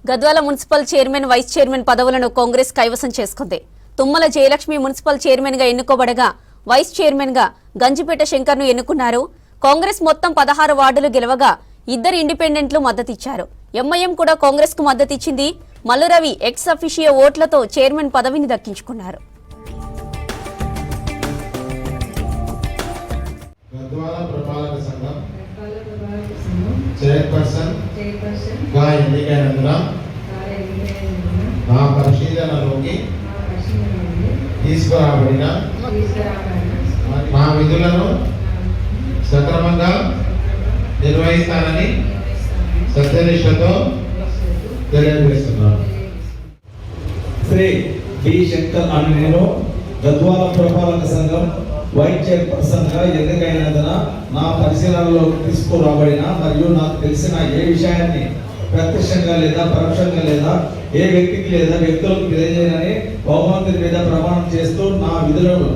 Gadwal municipal chairman vice chairman పదవులను Congress కైవసం చేసుకుంది. తుమ్మల జయలక్ష్మి మున్సిపల్ చైర్మన్ గా ఎన్నుకోబడగా వైస్ చైర్మన్ గా గంజిపేట శంకర్ ను ఎన్నుకున్నారు. కాంగ్రెస్ మొత్తం 16 వార్డులు గెలవగా 2 ఇండిపెండెంట్లు మద్దతిచ్చారు. ఎంఐఎం కూడా కాంగ్రెస్ కు మద్దతిచ్చింది. మల్లురవి ఎక్స్ అఫిషియో ఓట్లతో చైర్మన్ పదవిని దక్కించుకున్నారు. చైర్పర్సన్ గా ఎన్నికైనందున నా పరిశీలనలోకి తీసుకురాబడిన నా విధులను సక్రమంగా నిర్వహిస్తానని సత్యనిష్టతో తెలియజేస్తున్నాను. శ్రీ బి శంకర్ అని నేను గద్వాల పురపాలక సంఘం వైస్ చైర్పర్సన్ గా ఎన్నికైనందున నా పరిశీలనలోకి తీసుకురాబడిన మరియు నాకు తెలిసిన ఏ విషయాన్ని ప్రత్యక్షంగా లేదా పరోక్షంగా లేదా ఏ వ్యక్తికి లేదా వ్యక్తులకు తెలియజేయనని బహుమంతుడి మీద ప్రమాణం చేస్తూ నా విధులను